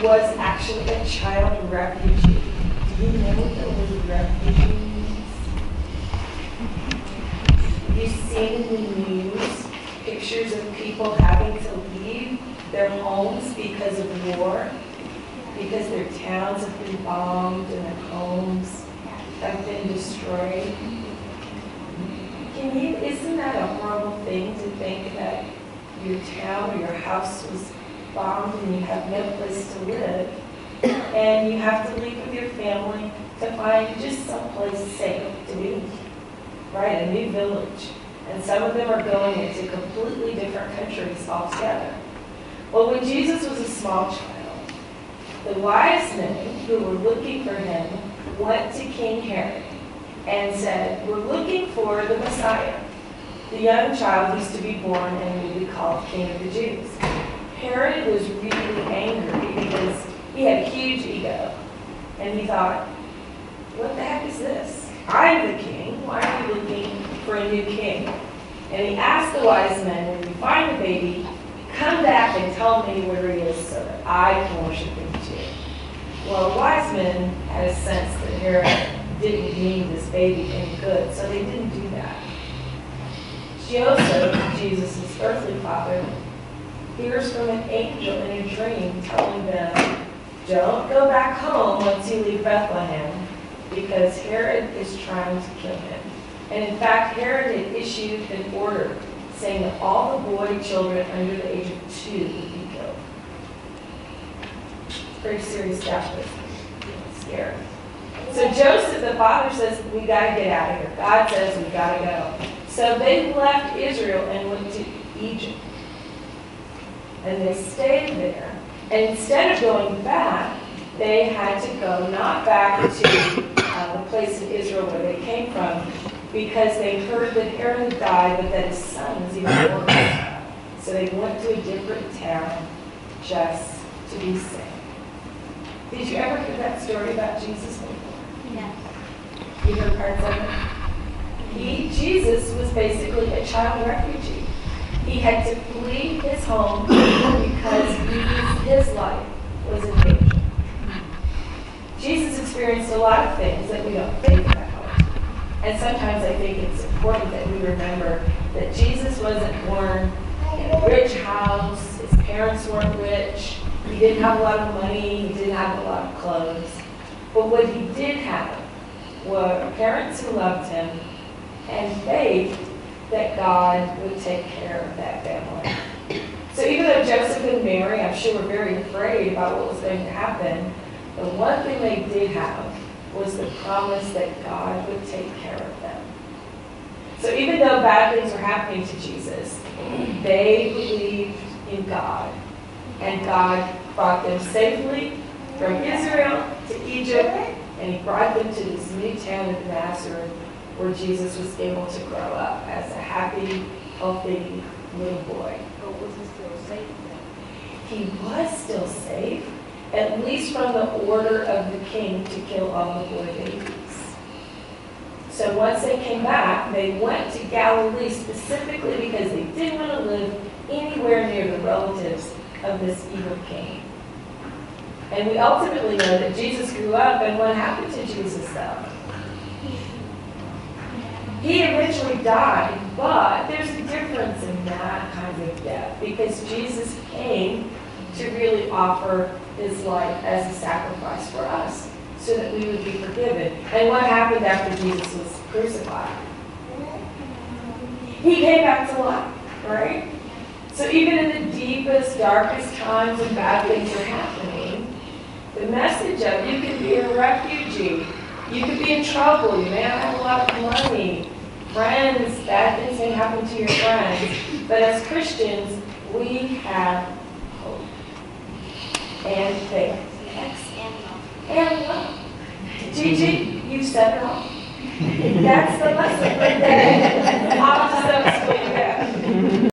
was actually a child refugee. Do you know what the word refugee means? You've seen in the news pictures of people having to leave their homes because of war, because their towns have been bombed and their homes have been destroyed. Isn't that a horrible thing to think that your town or your house was bombed and you have no place to live, and you have to leave with your family to find just someplace safe to be, right? A new village. And some of them are going into completely different countries altogether. Well, when Jesus was a small child, the wise men who were looking for him went to King Herod and said, "We're looking for the Messiah, the young child who's to be born and will be called King of the Jews." Herod was really angry because he had a huge ego. And he thought, what the heck is this? I'm the king. Why are you looking for a new king? And he asked the wise men, when you find the baby, come back and tell me where he is so that I can worship him too. Well, the wise men had a sense that Herod didn't mean this baby any good, so they didn't do that. Joseph, Jesus' earthly father, hears from an angel in a dream telling them, don't go back home once you leave Bethlehem, because Herod is trying to kill him. And in fact, Herod had issued an order saying that all the boy children under the age of 2 would be killed. It's very serious stuff, but it's scary. So Joseph, the father, says, we got to get out of here. God says we got to go. So they left Israel and went to Egypt. And they stayed there. And instead of going back, they had to go not back to the place in Israel where they came from, because they heard that Herod had died, but that his son was even born. So they went to a different town just to be safe. Did you ever hear that story about Jesus before? Yes. You heard parts of it? Jesus was basically a child refugee. He had to flee his home because his life was in danger. Jesus experienced a lot of things that we don't think about. And sometimes I think it's important that we remember that Jesus wasn't born in a rich house. His parents weren't rich. He didn't have a lot of money. He didn't have a lot of clothes. But what he did have were parents who loved him and faith that God would take care of that family. So even though Joseph and Mary, I'm sure, were very afraid about what was going to happen, the one thing they did have was the promise that God would take care of them. So even though bad things were happening to Jesus, they believed in God. And God brought them safely from Israel to Egypt, and he brought them to this new town of Nazareth, where Jesus was able to grow up as a happy, healthy little boy. But was he still safe then? He was still safe, at least from the order of the king to kill all the boy babies. So once they came back, they went to Galilee specifically because they didn't want to live anywhere near the relatives of this evil king. And we ultimately know that Jesus grew up, and what happened to Jesus though? He eventually died, but there's a difference in that kind of death, because Jesus came to really offer his life as a sacrifice for us so that we would be forgiven. And what happened after Jesus was crucified? He came back to life, right? So even in the deepest, darkest times when bad things are happening, the message of you can be a refugee, you could be in trouble, you may not have a lot of money, friends, bad things may happen to your friends, but as Christians, we have hope and faith. Yes, and love. And love. Gigi, you said it all. That's the lesson for today. I'll just explain that.